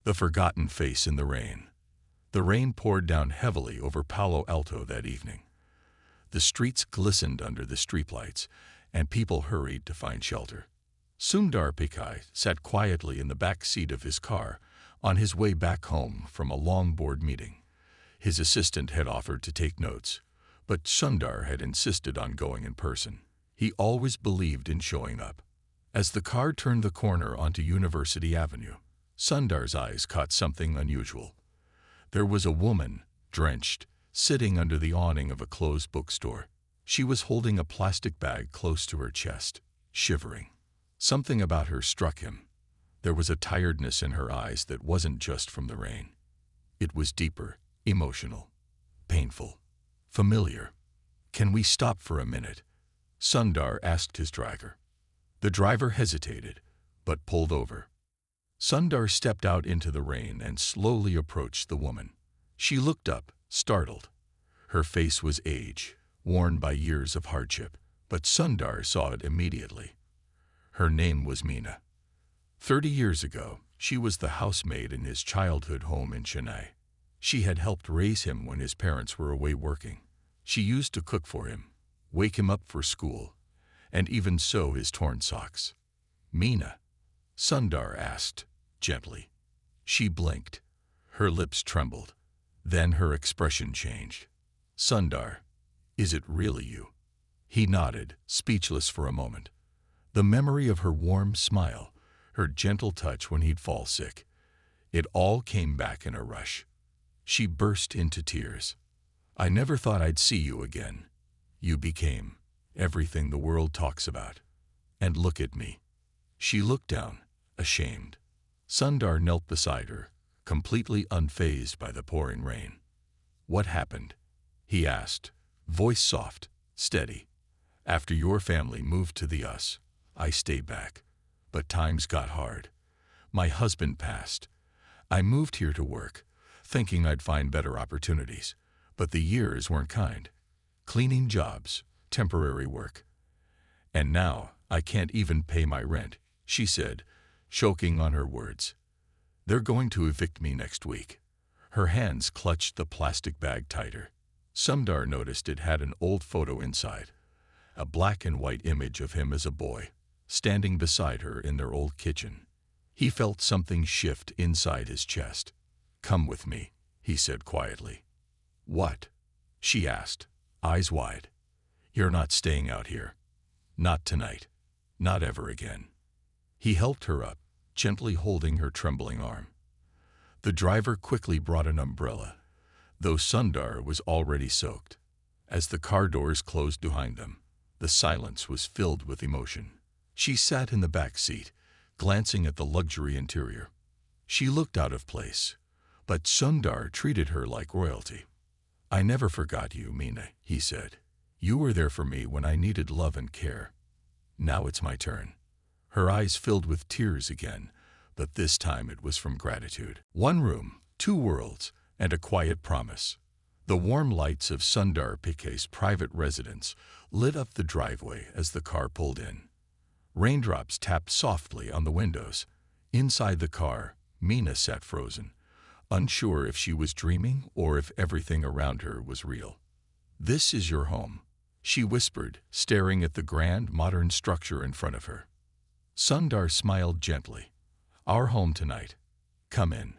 The forgotten face in the rain. The rain poured down heavily over Palo Alto that evening. The streets glistened under the streetlights, and people hurried to find shelter. Sundar Pichai sat quietly in the back seat of his car on his way back home from a long board meeting. His assistant had offered to take notes, but Sundar had insisted on going in person. He always believed in showing up. As the car turned the corner onto University Avenue, Sundar's eyes caught something unusual. There was a woman, drenched, sitting under the awning of a closed bookstore. She was holding a plastic bag close to her chest, shivering. Something about her struck him. There was a tiredness in her eyes that wasn't just from the rain. It was deeper, emotional, painful, familiar. "Can we stop for a minute?" Sundar asked his driver. The driver hesitated, but pulled over. Sundar stepped out into the rain and slowly approached the woman. She looked up, startled. Her face was age, worn by years of hardship, but Sundar saw it immediately. Her name was Meena. 30 years ago, she was the housemaid in his childhood home in Chennai. She had helped raise him when his parents were away working. She used to cook for him, wake him up for school, and even sew his torn socks. "Meena?" Sundar asked, gently. She blinked. Her lips trembled. Then her expression changed. "Sundar, is it really you?" He nodded, speechless for a moment. The memory of her warm smile, her gentle touch when he'd fall sick, it all came back in a rush. She burst into tears. "I never thought I'd see you again. You became everything the world talks about. And look at me." She looked down, ashamed. Sundar knelt beside her, completely unfazed by the pouring rain. "What happened?" he asked, voice soft, steady. "After your family moved to the US, I stayed back. But times got hard. My husband passed. I moved here to work, thinking I'd find better opportunities. But the years weren't kind. Cleaning jobs, temporary work. And now I can't even pay my rent," she said, choking on her words. "They're going to evict me next week." Her hands clutched the plastic bag tighter. Sundar noticed it had an old photo inside, a black and white image of him as a boy, standing beside her in their old kitchen. He felt something shift inside his chest. "Come with me," he said quietly. "What?" she asked, eyes wide. "You're not staying out here. Not tonight. Not ever again." He helped her up, gently holding her trembling arm. The driver quickly brought an umbrella, though Sundar was already soaked. As the car doors closed behind them, the silence was filled with emotion. She sat in the back seat, glancing at the luxury interior. She looked out of place, but Sundar treated her like royalty. "I never forgot you, Meena," he said. "You were there for me when I needed love and care. Now it's my turn." Her eyes filled with tears again, but this time it was from gratitude. One room, two worlds, and a quiet promise. The warm lights of Sundar Pichai's private residence lit up the driveway as the car pulled in. Raindrops tapped softly on the windows. Inside the car, Meena sat frozen, unsure if she was dreaming or if everything around her was real. "This is your home," she whispered, staring at the grand, modern structure in front of her. Sundar smiled gently. "Our home tonight. Come in."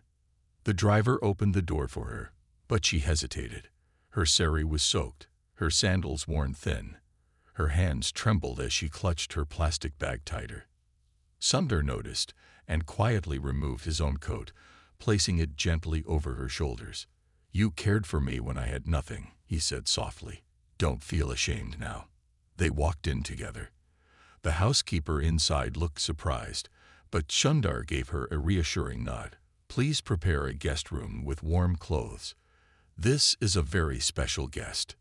The driver opened the door for her, but she hesitated. Her sari was soaked, her sandals worn thin. Her hands trembled as she clutched her plastic bag tighter. Sundar noticed and quietly removed his own coat, placing it gently over her shoulders. "You cared for me when I had nothing," he said softly. "Don't feel ashamed now." They walked in together. The housekeeper inside looked surprised, but Sundar gave her a reassuring nod. "Please prepare a guest room with warm clothes. This is a very special guest."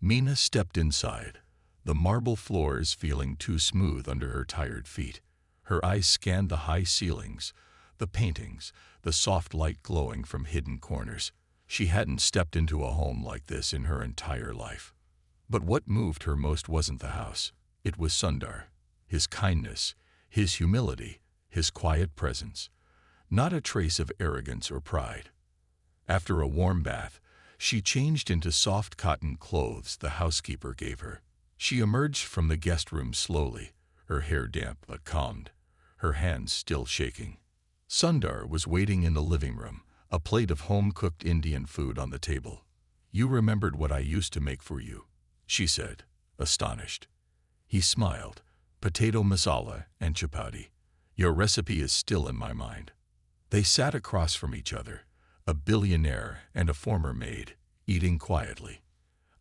Meena stepped inside, the marble floors feeling too smooth under her tired feet. Her eyes scanned the high ceilings, the paintings, the soft light glowing from hidden corners. She hadn't stepped into a home like this in her entire life. But what moved her most wasn't the house. It was Sundar, his kindness, his humility, his quiet presence. not a trace of arrogance or pride. After a warm bath, she changed into soft cotton clothes the housekeeper gave her. She emerged from the guest room slowly, her hair damp but calmed, her hands still shaking. Sundar was waiting in the living room, a plate of home-cooked Indian food on the table. "You remembered what I used to make for you," she said, astonished. He smiled. "Potato masala and chapati. Your recipe is still in my mind." They sat across from each other, a billionaire and a former maid, eating quietly.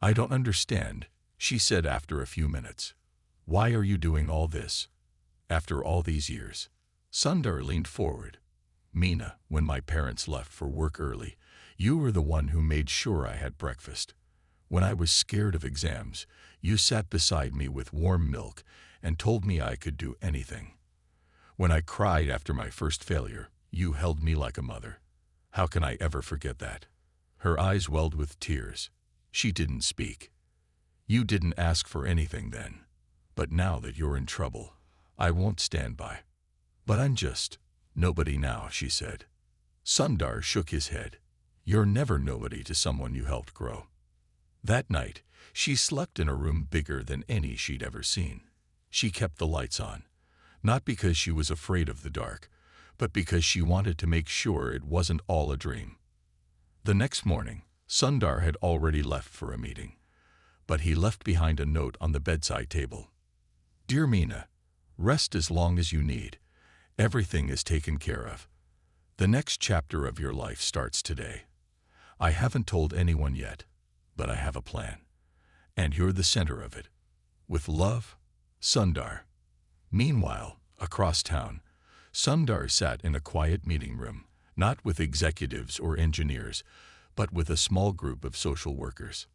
"I don't understand," she said after a few minutes. "Why are you doing all this? After all these years?" Sundar leaned forward. "Meena, when my parents left for work early, you were the one who made sure I had breakfast. When I was scared of exams, you sat beside me with warm milk and told me I could do anything. When I cried after my first failure, you held me like a mother. How can I ever forget that?" Her eyes welled with tears. She didn't speak. "You didn't ask for anything then. But now that you're in trouble, I won't stand by." "But I'm just nobody now," she said. Sundar shook his head. "You're never nobody to someone you helped grow." That night, she slept in a room bigger than any she'd ever seen. She kept the lights on, not because she was afraid of the dark, but because she wanted to make sure it wasn't all a dream. The next morning, Sundar had already left for a meeting, but he left behind a note on the bedside table. "Dear Meena, rest as long as you need. Everything is taken care of. The next chapter of your life starts today. I haven't told anyone yet, but I have a plan, and you're the center of it. With love, Sundar." Meanwhile, across town, Sundar sat in a quiet meeting room, not with executives or engineers, but with a small group of social workers.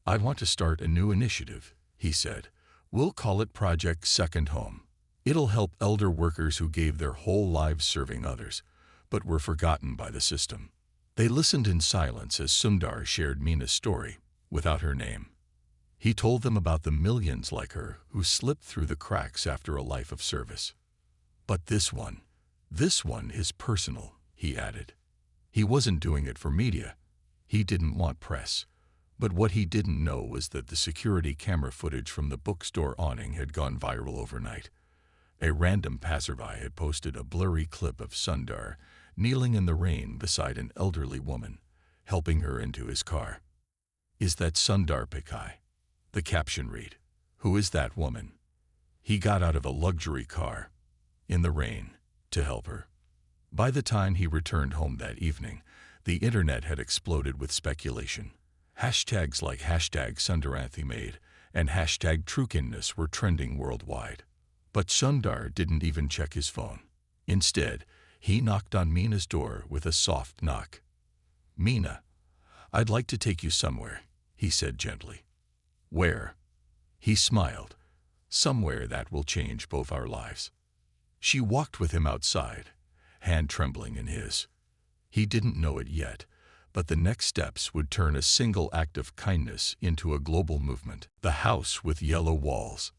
"I want to start a new initiative," he said. "We'll call it Project Second Home. It'll help elder workers who gave their whole lives serving others, but were forgotten by the system." They listened in silence as Sundar shared Meena's story, without her name. He told them about the millions like her who slipped through the cracks after a life of service. "But this one is personal," he added. He wasn't doing it for media. He didn't want press. But what he didn't know was that the security camera footage from the bookstore awning had gone viral overnight. A random passerby had posted a blurry clip of Sundar kneeling in the rain beside an elderly woman, helping her into his car. "Is that Sundar Pichai?" the caption read. "Who is that woman?" He got out of a luxury car, in the rain, to help her. By the time he returned home that evening, the internet had exploded with speculation. Hashtags like #Sundaranthimade and #TrueKindness were trending worldwide. But Sundar didn't even check his phone. Instead, he knocked on Meena's door with a soft knock. "Meena, I'd like to take you somewhere," he said gently. "Where?" He smiled. "Somewhere that will change both our lives." She walked with him outside, hand trembling in his. He didn't know it yet, but the next steps would turn a single act of kindness into a global movement. The house with yellow walls.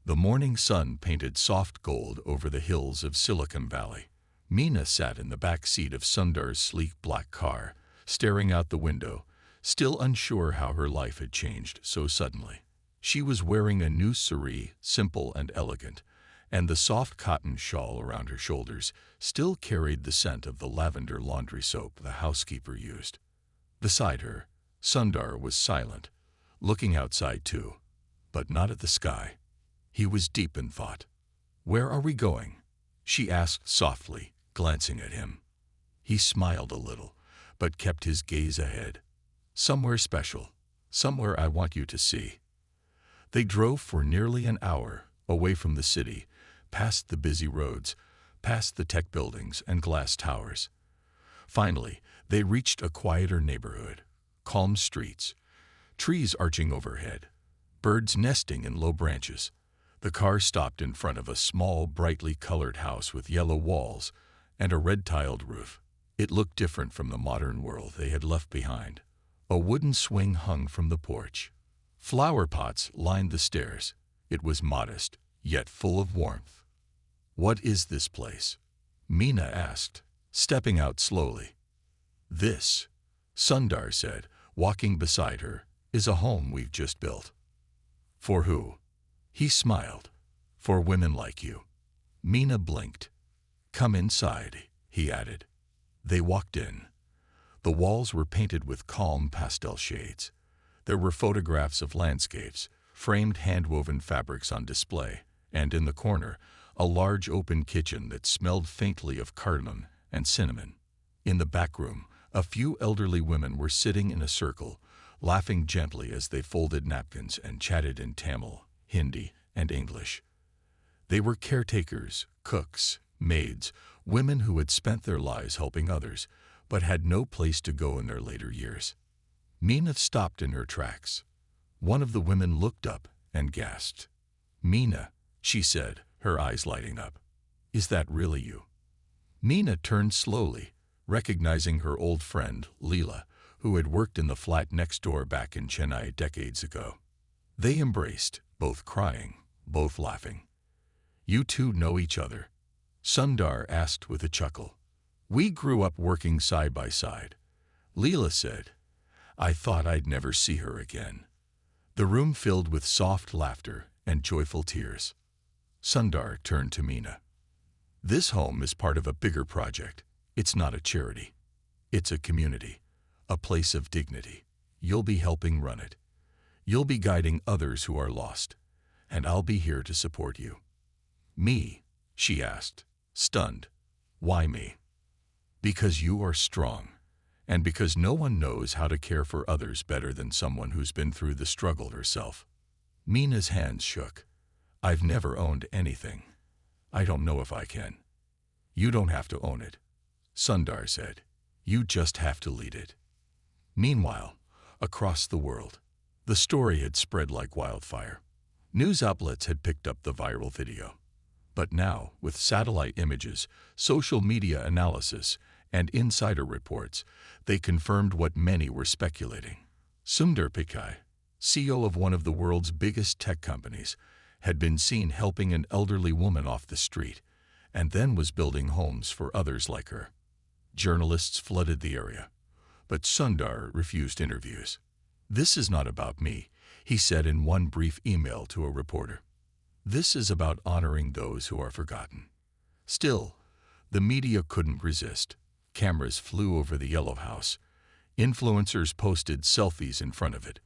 The morning sun painted soft gold over the hills of Silicon Valley. Meena sat in the back seat of Sundar's sleek black car, staring out the window, still unsure how her life had changed so suddenly. She was wearing a new saree, simple and elegant, and the soft cotton shawl around her shoulders still carried the scent of the lavender laundry soap the housekeeper used. Beside her, Sundar was silent, looking outside too, but not at the sky. He was deep in thought. "Where are we going?" she asked softly, glancing at him. He smiled a little, but kept his gaze ahead. "Somewhere special, somewhere I want you to see." They drove for nearly an hour, away from the city, past the busy roads, past the tech buildings and glass towers. Finally, they reached a quieter neighborhood, calm streets, trees arching overhead, birds nesting in low branches. The car stopped in front of a small, brightly colored house with yellow walls and a red-tiled roof. It looked different from the modern world they had left behind. A wooden swing hung from the porch. Flower pots lined the stairs. It was modest, yet full of warmth. "What is this place?" Meena asked, stepping out slowly. "This," Sundar said, walking beside her, "is a home we've just built." "For who?" He smiled. "For women like you." Meena blinked. "Come inside," he added. They walked in. The walls were painted with calm pastel shades. There were photographs of landscapes, framed hand-woven fabrics on display, and in the corner, a large open kitchen that smelled faintly of cardamom and cinnamon. In the back room, a few elderly women were sitting in a circle, laughing gently as they folded napkins and chatted in Tamil, Hindi, and English. They were caretakers, cooks, maids, women who had spent their lives helping others, but had no place to go in their later years. Meena stopped in her tracks. One of the women looked up and gasped. "Meena," she said, her eyes lighting up. "Is that really you?" Meena turned slowly, recognizing her old friend, Leela, who had worked in the flat next door back in Chennai decades ago. They embraced, both crying, both laughing. "You two know each other?" Sundar asked with a chuckle. "We grew up working side by side," Leela said. "I thought I'd never see her again." The room filled with soft laughter and joyful tears. Sundar turned to Meena. "This home is part of a bigger project. It's not a charity. It's a community, a place of dignity. You'll be helping run it. You'll be guiding others who are lost, and I'll be here to support you." "Me?" she asked, stunned. "Why me?" "Because you are strong, and because no one knows how to care for others better than someone who's been through the struggle herself." Meena's hands shook. "I've never owned anything. I don't know if I can." "You don't have to own it," Sundar said. "You just have to lead it." Meanwhile, across the world, the story had spread like wildfire. News outlets had picked up the viral video. But now, with satellite images, social media analysis, and insider reports, they confirmed what many were speculating. Sundar Pichai, CEO of one of the world's biggest tech companies, had been seen helping an elderly woman off the street, and then was building homes for others like her. Journalists flooded the area, but Sundar refused interviews. "This is not about me," he said in one brief email to a reporter. "This is about honoring those who are forgotten." Still, the media couldn't resist. Cameras flew over the Yellow House. Influencers posted selfies in front of it.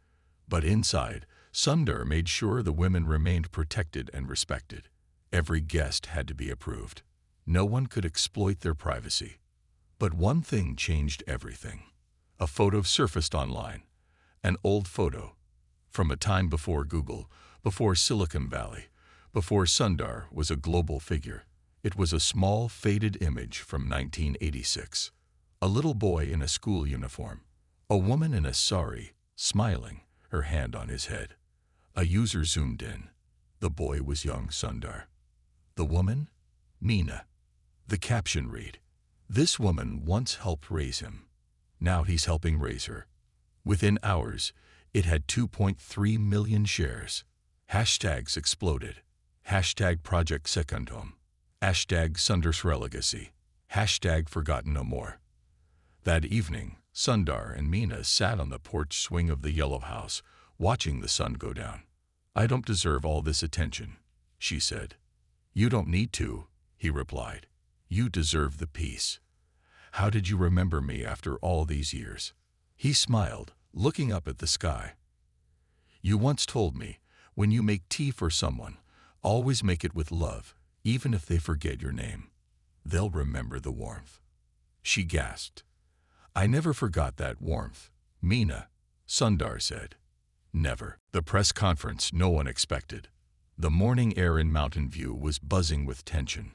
But inside, Sundar made sure the women remained protected and respected. Every guest had to be approved. No one could exploit their privacy. But one thing changed everything. A photo surfaced online. An old photo. From a time before Google, before Silicon Valley, before Sundar was a global figure. It was a small, faded image from 1986. A little boy in a school uniform. A woman in a sari, smiling, her hand on his head. A user zoomed in. The boy was young Sundar. The woman? Meena. The caption read, "This woman once helped raise him. Now he's helping raise her." Within hours, it had 2.3 million shares. Hashtags exploded. Hashtag Project Secondhome. Hashtag Sundar's Legacy. Hashtag Forgotten No More. That evening, Sundar and Meena sat on the porch swing of the Yellow House, watching the sun go down. "I don't deserve all this attention," she said. "You don't need to," he replied. "You deserve the peace. How did you remember me after all these years?" He smiled, looking up at the sky. "You once told me, when you make tea for someone, always make it with love, even if they forget your name. They'll remember the warmth." She gasped. "I never forgot that warmth, Meena," Sundar said. "Never." The press conference no one expected. The morning air in Mountain View was buzzing with tension.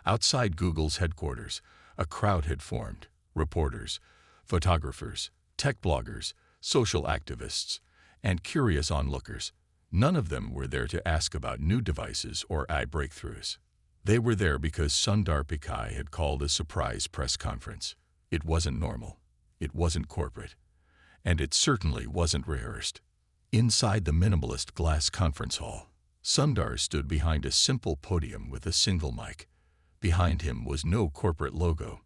Outside Google's headquarters, a crowd had formed. Reporters, photographers, tech bloggers, social activists, and curious onlookers. None of them were there to ask about new devices or AI breakthroughs. They were there because Sundar Pichai had called a surprise press conference. It wasn't normal. It wasn't corporate. And it certainly wasn't rehearsed. Inside the minimalist glass conference hall, Sundar stood behind a simple podium with a single mic. Behind him was no corporate logo.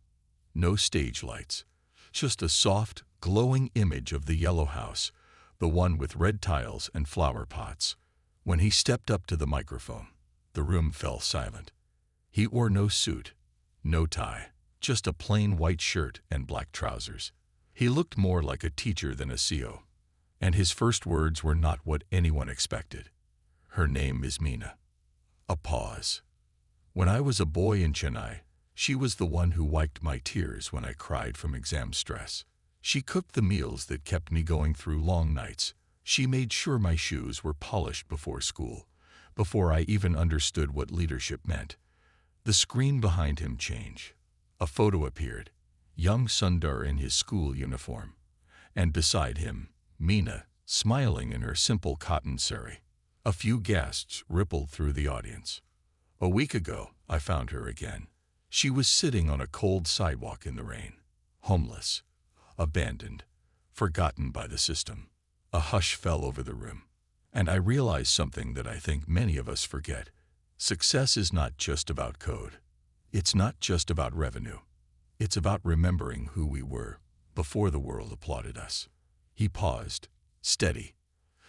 No stage lights. Just a soft, glowing image of the yellow house, the one with red tiles and flower pots. When he stepped up to the microphone, the room fell silent. He wore no suit, no tie, just a plain white shirt and black trousers. He looked more like a teacher than a CEO. And his first words were not what anyone expected. Her name is Meena. A pause. When I was a boy in Chennai, she was the one who wiped my tears when I cried from exam stress. She cooked the meals that kept me going through long nights. She made sure my shoes were polished before school, before I even understood what leadership meant. The screen behind him changed. A photo appeared, young Sundar in his school uniform, and beside him, Meena, smiling in her simple cotton sari. A few gasps rippled through the audience. A week ago, I found her again. She was sitting on a cold sidewalk in the rain, homeless, abandoned, forgotten by the system. A hush fell over the room, and I realized something that I think many of us forget. Success is not just about code. It's not just about revenue. It's about remembering who we were before the world applauded us. He paused, steady.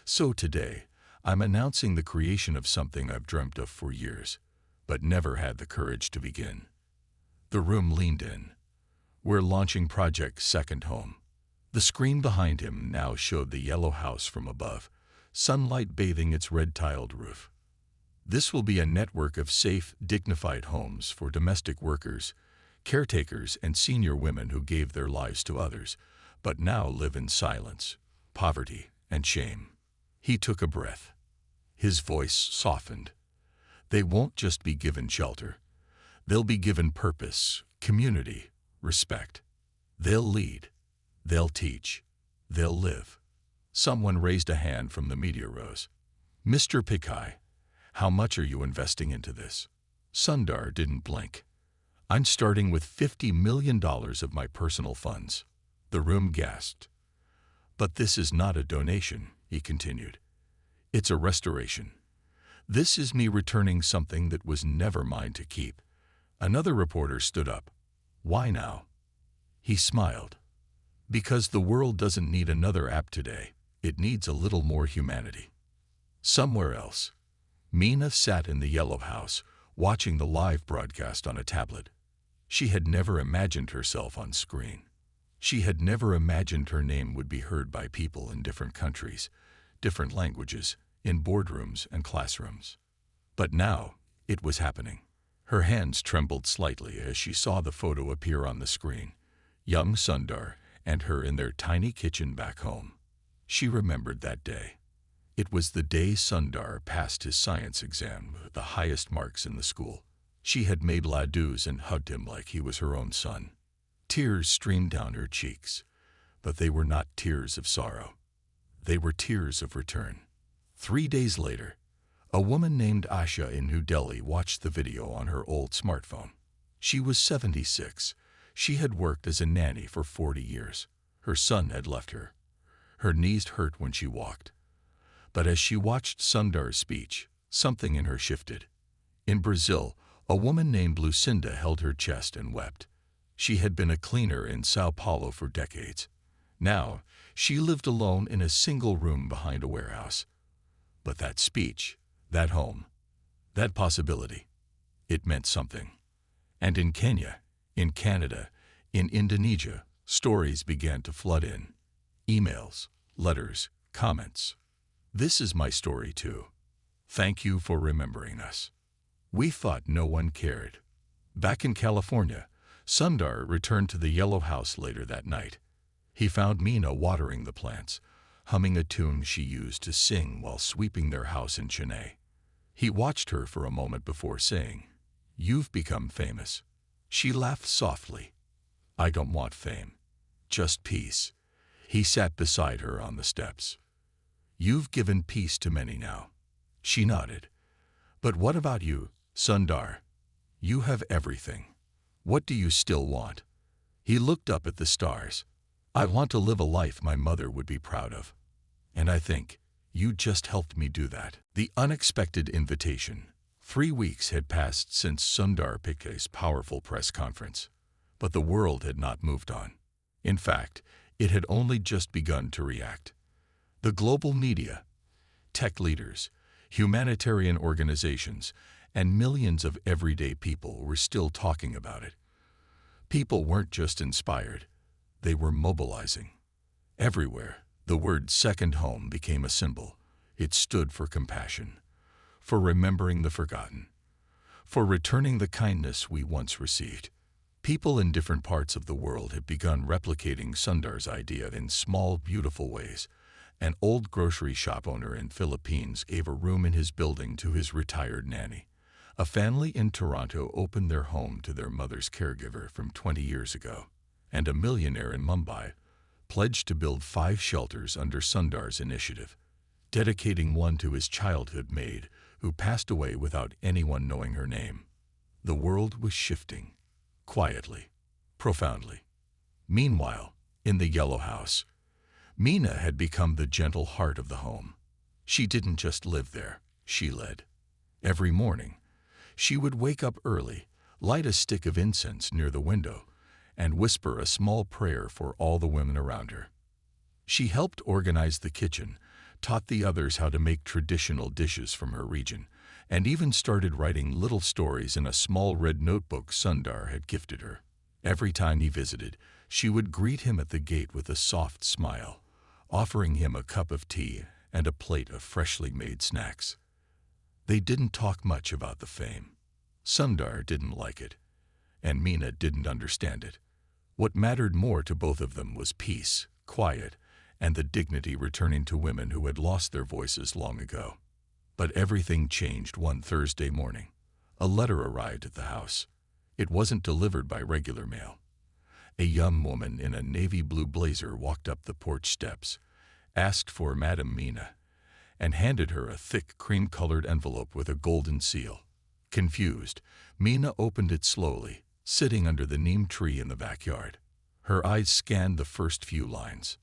So today, I'm announcing the creation of something I've dreamt of for years, but never had the courage to begin. The room leaned in. We're launching Project Second Home. The screen behind him now showed the yellow house from above, sunlight bathing its red-tiled roof. This will be a network of safe, dignified homes for domestic workers, caretakers, and senior women who gave their lives to others, but now live in silence, poverty, and shame. He took a breath. His voice softened. They won't just be given shelter. They'll be given purpose, community, respect. They'll lead. They'll teach. They'll live. Someone raised a hand from the media rows. Mr. Pichai, how much are you investing into this? Sundar didn't blink. I'm starting with $50 million of my personal funds. The room gasped. But this is not a donation, he continued. It's a restoration. This is me returning something that was never mine to keep. Another reporter stood up. Why now? He smiled. Because the world doesn't need another app today. It needs a little more humanity. Somewhere else, Meena sat in the yellow house, watching the live broadcast on a tablet. She had never imagined herself on screen. She had never imagined her name would be heard by people in different countries, different languages, in boardrooms and classrooms. But now, it was happening. Her hands trembled slightly as she saw the photo appear on the screen. Young Sundar and her in their tiny kitchen back home. She remembered that day. It was the day Sundar passed his science exam with the highest marks in the school. She had made ladoos and hugged him like he was her own son. Tears streamed down her cheeks, but they were not tears of sorrow. They were tears of return. 3 days later, a woman named Asha in New Delhi watched the video on her old smartphone. She was 76. She had worked as a nanny for 40 years. Her son had left her. Her knees hurt when she walked. But as she watched Sundar's speech, something in her shifted. In Brazil, a woman named Lucinda held her chest and wept. She had been a cleaner in Sao Paulo for decades. Now, she lived alone in a single room behind a warehouse. But that speech, that home, that possibility, it meant something. And in Kenya, in Canada, in Indonesia, stories began to flood in. Emails, letters, comments. This is my story too. Thank you for remembering us. We thought no one cared. Back in California, Sundar returned to the yellow house later that night. He found Meena watering the plants, humming a tune she used to sing while sweeping their house in Chennai. He watched her for a moment before saying, "You've become famous." She laughed softly. "I don't want fame, just peace." He sat beside her on the steps. "You've given peace to many now." She nodded. "But what about you, Sundar? You have everything. What do you still want?" He looked up at the stars. "I want to live a life my mother would be proud of. And I think you just helped me do that." The unexpected invitation. 3 weeks had passed since Sundar Pichai's powerful press conference. But the world had not moved on. In fact, it had only just begun to react. The global media, tech leaders, humanitarian organizations, and millions of everyday people were still talking about it. People weren't just inspired, they were mobilizing. Everywhere, the word second home became a symbol. It stood for compassion, for remembering the forgotten, for returning the kindness we once received. People in different parts of the world had begun replicating Sundar's idea in small, beautiful ways. An old grocery shop owner in Philippines gave a room in his building to his retired nanny. A family in Toronto opened their home to their mother's caregiver from 20 years ago. And a millionaire in Mumbai pledged to build 5 shelters under Sundar's initiative, dedicating one to his childhood maid, who passed away without anyone knowing her name. The world was shifting, quietly, profoundly. Meanwhile, in the yellow house, Meena had become the gentle heart of the home. She didn't just live there, she led. Every morning, she would wake up early, light a stick of incense near the window, and whisper a small prayer for all the women around her. She helped organize the kitchen, taught the others how to make traditional dishes from her region, and even started writing little stories in a small red notebook Sundar had gifted her. Every time he visited, she would greet him at the gate with a soft smile, offering him a cup of tea and a plate of freshly made snacks. They didn't talk much about the fame. Sundar didn't like it, and Meena didn't understand it. What mattered more to both of them was peace, quiet, and the dignity returning to women who had lost their voices long ago. But everything changed one Thursday morning. A letter arrived at the house. It wasn't delivered by regular mail. A young woman in a navy blue blazer walked up the porch steps, asked for Madam Meena, and handed her a thick cream-colored envelope with a golden seal. Confused, Meena opened it slowly, sitting under the neem tree in the backyard. Her eyes scanned the first few lines.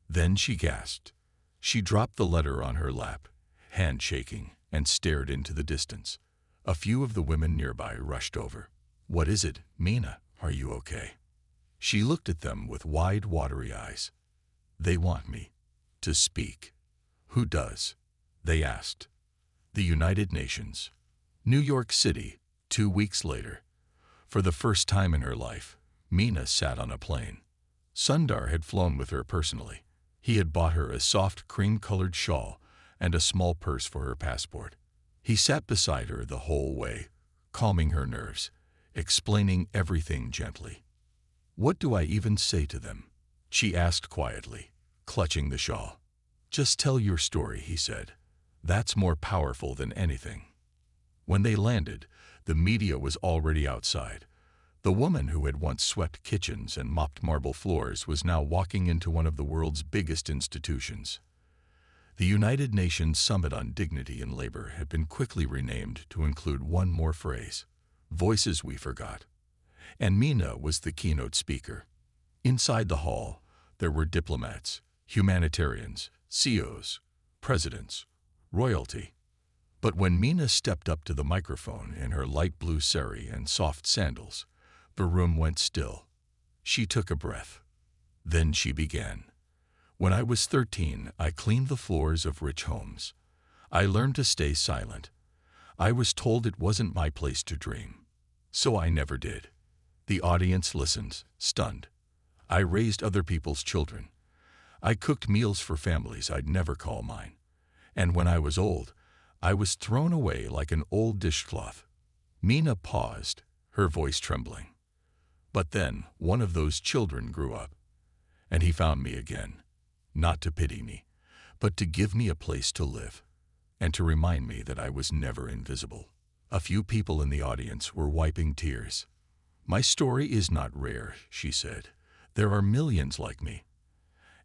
Then she gasped. She dropped the letter on her lap, hand shaking, and stared into the distance. A few of the women nearby rushed over. "What is it, Meena? Are you okay?" She looked at them with wide, watery eyes. "They want me to speak." "Who does?" they asked. "The United Nations. New York City, 2 weeks later." For the first time in her life, Meena sat on a plane. Sundar had flown with her personally. He had bought her a soft cream-colored shawl and a small purse for her passport. He sat beside her the whole way, calming her nerves, explaining everything gently. "What do I even say to them?" she asked quietly, clutching the shawl. "Just tell your story," he said. "That's more powerful than anything." When they landed, the media was already outside. The woman who had once swept kitchens and mopped marble floors was now walking into one of the world's biggest institutions. The United Nations Summit on Dignity and Labor had been quickly renamed to include one more phrase: "Voices we forgot." And Meena was the keynote speaker. Inside the hall, there were diplomats, humanitarians, CEOs, presidents, royalty. But when Meena stepped up to the microphone in her light blue sari and soft sandals, the room went still. She took a breath. Then she began. "When I was 13, I cleaned the floors of rich homes. I learned to stay silent. I was told it wasn't my place to dream. So I never did." The audience listened, stunned. "I raised other people's children. I cooked meals for families I'd never call mine. And when I was old, I was thrown away like an old dishcloth." Meena paused, her voice trembling. "But then one of those children grew up, and he found me again, not to pity me, but to give me a place to live, and to remind me that I was never invisible." A few people in the audience were wiping tears. "My story is not rare," she said. "There are millions like me.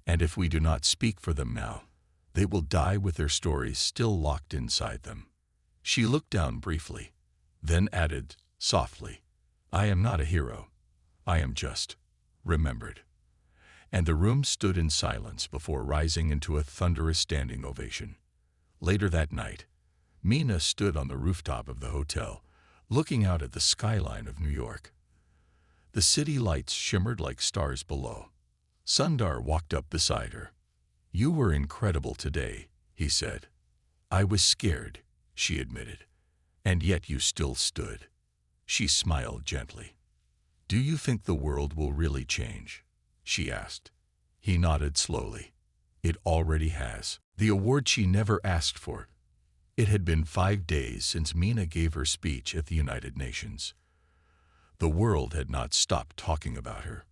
And if we do not speak for them now, they will die with their stories still locked inside them." She looked down briefly, then added softly, "I am not a hero. I am just remembered." And the room stood in silence before rising into a thunderous standing ovation. Later that night, Meena stood on the rooftop of the hotel, looking out at the skyline of New York. The city lights shimmered like stars below. Sundar walked up beside her. "You were incredible today," he said. "I was scared," she admitted. "And yet you still stood." She smiled gently. "Do you think the world will really change?" she asked. He nodded slowly. "It already has." The award she never asked for. It had been 5 days since Meena gave her speech at the United Nations. The world had not stopped talking about her.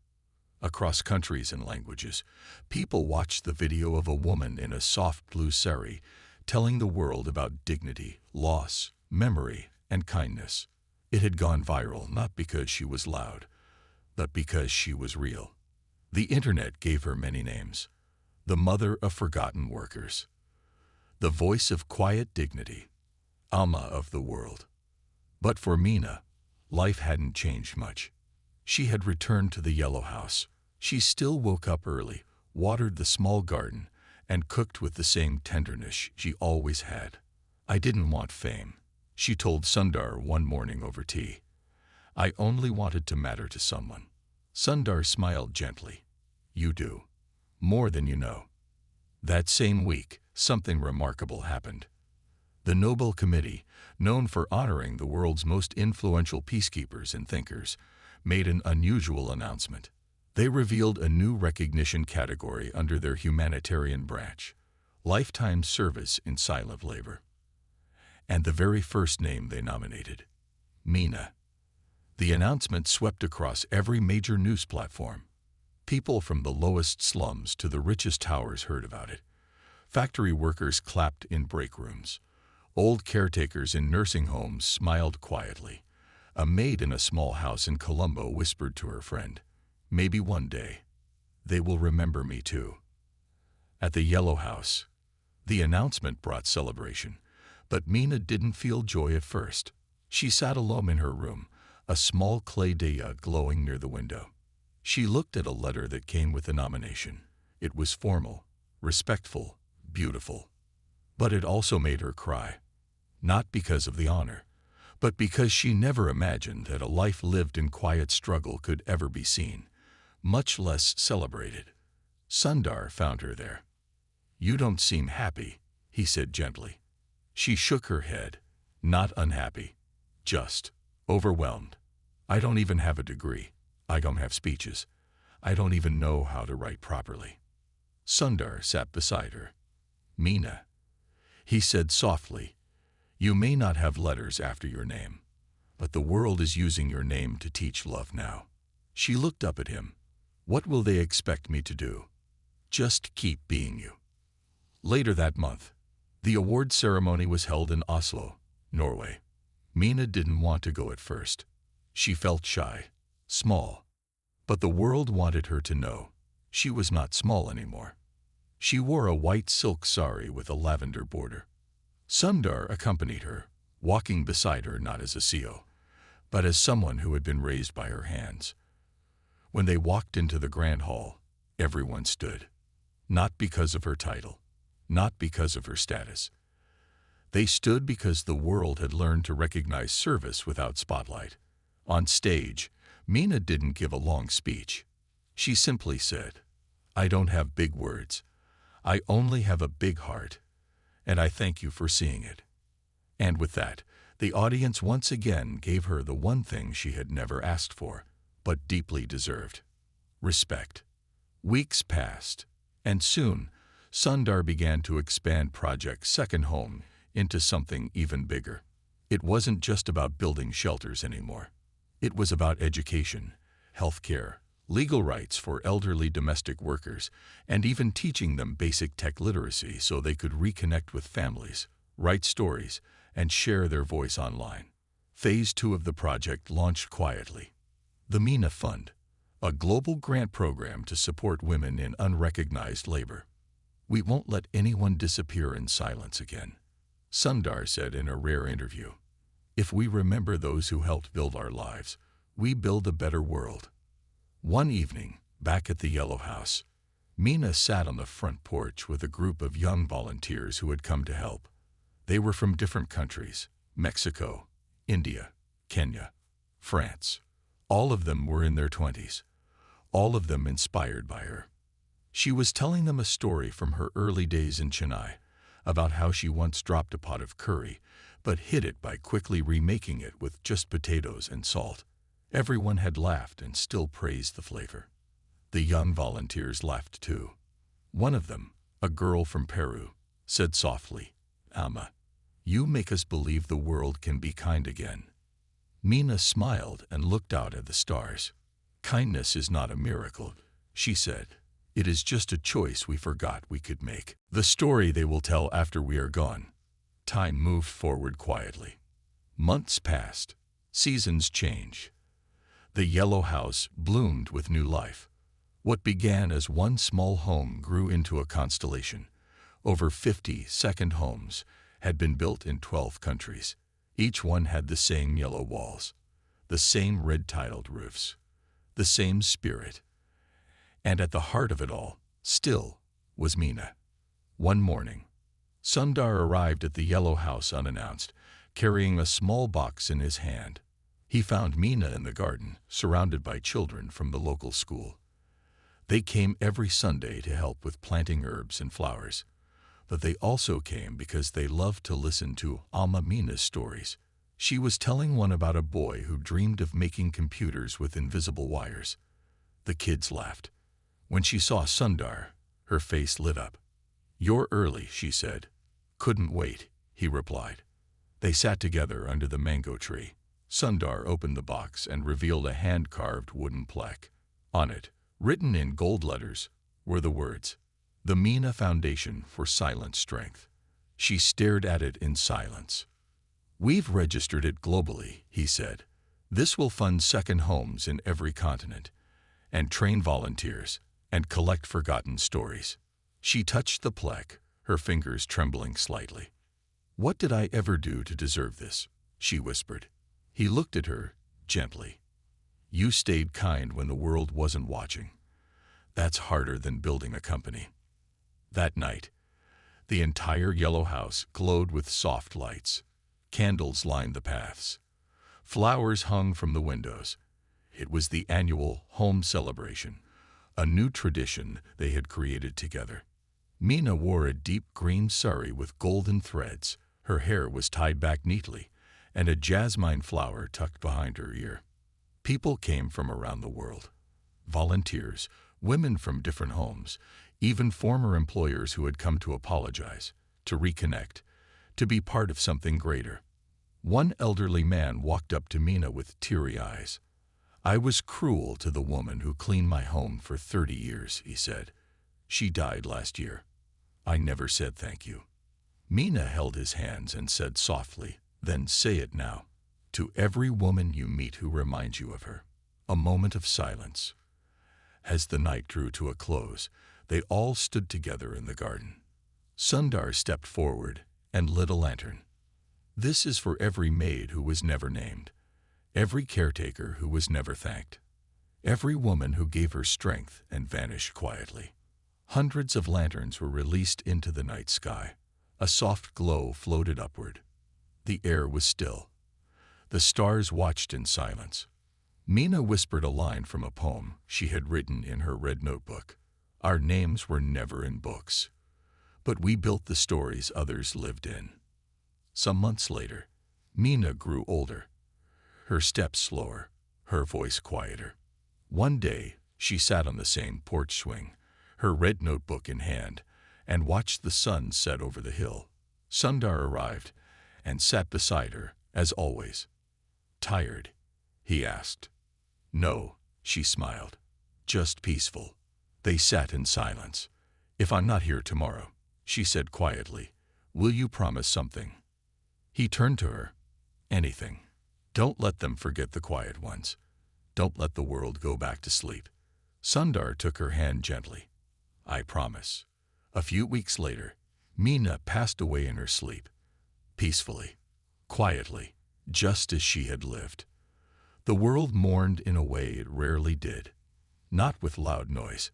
Across countries and languages, people watched the video of a woman in a soft blue sari telling the world about dignity, loss, memory, and kindness. It had gone viral not because she was loud, but because she was real. The internet gave her many names. The mother of forgotten workers. The voice of quiet dignity. Alma of the world. But for Meena, life hadn't changed much. She had returned to the yellow house. She still woke up early, watered the small garden, and cooked with the same tenderness she always had. "I didn't want fame," she told Sundar one morning over tea. "I only wanted to matter to someone." Sundar smiled gently. "You do. More than you know." That same week, something remarkable happened. The Nobel Committee, known for honoring the world's most influential peacekeepers and thinkers, made an unusual announcement. They revealed a new recognition category under their humanitarian branch: lifetime service in silent labor. And the very first name they nominated: Meena. The announcement swept across every major news platform. People from the lowest slums to the richest towers heard about it. Factory workers clapped in break rooms. Old caretakers in nursing homes smiled quietly. A maid in a small house in Colombo whispered to her friend, "Maybe one day, they will remember me too." At the Yellow House, the announcement brought celebration, but Meena didn't feel joy at first. She sat alone in her room, a small clay diya glowing near the window. She looked at a letter that came with the nomination. It was formal, respectful, beautiful. But it also made her cry. Not because of the honor, but because she never imagined that a life lived in quiet struggle could ever be seen, much less celebrated. Sundar found her there. "You don't seem happy," he said gently. She shook her head. "Not unhappy, just overwhelmed. I don't even have a degree. I don't have speeches. I don't even know how to write properly." Sundar sat beside her. "Meena," he said softly, "you may not have letters after your name, but the world is using your name to teach love now." She looked up at him. "What will they expect me to do?" "Just keep being you." Later that month, the award ceremony was held in Oslo, Norway. Meena didn't want to go at first. She felt shy, small. But the world wanted her to know she was not small anymore. She wore a white silk sari with a lavender border. Sundar accompanied her, walking beside her not as a CEO, but as someone who had been raised by her hands. When they walked into the grand hall, everyone stood. Not because of her title, not because of her status. They stood because the world had learned to recognize service without spotlight. On stage, Meena didn't give a long speech. She simply said, "I don't have big words. I only have a big heart, and I thank you for seeing it." And with that, the audience once again gave her the one thing she had never asked for, but deeply deserved: respect. Weeks passed, and soon, Sundar began to expand Project Second Home into something even bigger. It wasn't just about building shelters anymore. It was about education, healthcare, legal rights for elderly domestic workers, and even teaching them basic tech literacy so they could reconnect with families, write stories, and share their voice online. Phase 2 of the project launched quietly. The Meena Fund, a global grant program to support women in unrecognized labor. "We won't let anyone disappear in silence again," Sundar said in a rare interview. "If we remember those who helped build our lives, we build a better world." One evening, back at the Yellow House, Meena sat on the front porch with a group of young volunteers who had come to help. They were from different countries: Mexico, India, Kenya, France, All of them were in their 20s, all of them inspired by her. She was telling them a story from her early days in Chennai, about how she once dropped a pot of curry, but hid it by quickly remaking it with just potatoes and salt. Everyone had laughed and still praised the flavor. The young volunteers laughed too. One of them, a girl from Peru, said softly, "Amma, you make us believe the world can be kind again." Meena smiled and looked out at the stars. "Kindness is not a miracle," she said. "It is just a choice we forgot we could make. The story they will tell after we are gone." Time moved forward quietly. Months passed. Seasons changed. The yellow house bloomed with new life. What began as one small home grew into a constellation. Over 50 second homes had been built in 12 countries. Each one had the same yellow walls, the same red-tiled roofs, the same spirit. And at the heart of it all, still, was Meena. One morning, Sundar arrived at the yellow house unannounced, carrying a small box in his hand. He found Meena in the garden, surrounded by children from the local school. They came every Sunday to help with planting herbs and flowers, but they also came because they loved to listen to Amma Meena's stories. She was telling one about a boy who dreamed of making computers with invisible wires. The kids laughed. When she saw Sundar, her face lit up. "You're early," she said. "Couldn't wait," he replied. They sat together under the mango tree. Sundar opened the box and revealed a hand-carved wooden plaque. On it, written in gold letters, were the words, "The Meena Foundation for Silent Strength." She stared at it in silence. "We've registered it globally," he said. "This will fund second homes in every continent, and train volunteers, and collect forgotten stories." She touched the plaque, her fingers trembling slightly. "What did I ever do to deserve this?" she whispered. He looked at her, gently. "You stayed kind when the world wasn't watching. That's harder than building a company." That night, the entire yellow house glowed with soft lights. Candles lined the paths. Flowers hung from the windows. It was the annual home celebration, a new tradition they had created together. Meena wore a deep green sari with golden threads. Her hair was tied back neatly, and a jasmine flower tucked behind her ear. People came from around the world. Volunteers, women from different homes, even former employers who had come to apologize, to reconnect, to be part of something greater. One elderly man walked up to Meena with teary eyes. "I was cruel to the woman who cleaned my home for 30 years, he said. "She died last year. I never said thank you." Meena held his hands and said softly, "Then say it now. To every woman you meet who reminds you of her." A moment of silence. As the night drew to a close, they all stood together in the garden. Sundar stepped forward and lit a lantern. "This is for every maid who was never named, every caretaker who was never thanked, every woman who gave her strength and vanished quietly." Hundreds of lanterns were released into the night sky. A soft glow floated upward. The air was still. The stars watched in silence. Meena whispered a line from a poem she had written in her red notebook. "Our names were never in books, but we built the stories others lived in." Some months later, Meena grew older, her steps slower, her voice quieter. One day, she sat on the same porch swing, her red notebook in hand, and watched the sun set over the hill. Sundar arrived and sat beside her, as always. "Tired?" he asked. "No," she smiled. "Just peaceful." They sat in silence. "If I'm not here tomorrow," she said quietly, "will you promise something?" He turned to her. "Anything. Don't let them forget the quiet ones. Don't let the world go back to sleep." Sundar took her hand gently. "I promise." A few weeks later, Meena passed away in her sleep, peacefully, quietly, just as she had lived. The world mourned in a way it rarely did, not with loud noise,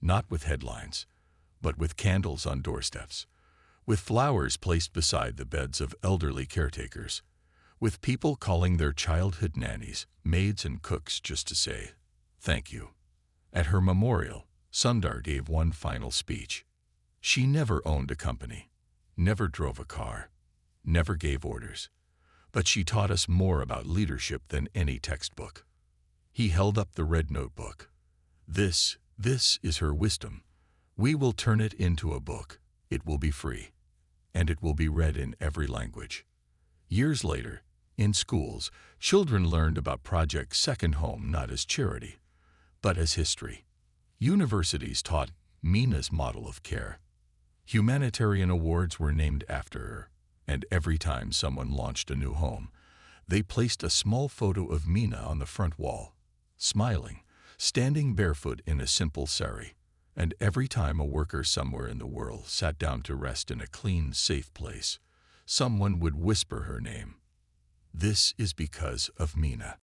not with headlines, but with candles on doorsteps, with flowers placed beside the beds of elderly caretakers, with people calling their childhood nannies, maids, and cooks just to say, "Thank you." At her memorial, Sundar gave one final speech. She never owned a company, never drove a car, never gave orders, but she taught us more about leadership than any textbook. He held up the red notebook. This is her wisdom. We will turn it into a book. It will be free, and it will be read in every language. Years later, in schools, children learned about Project Second Home not as charity, but as history. Universities taught Meena's model of care. Humanitarian awards were named after her, and every time someone launched a new home, they placed a small photo of Meena on the front wall, smiling, standing barefoot in a simple sari. And every time a worker somewhere in the world sat down to rest in a clean, safe place, someone would whisper her name. This is because of Meena.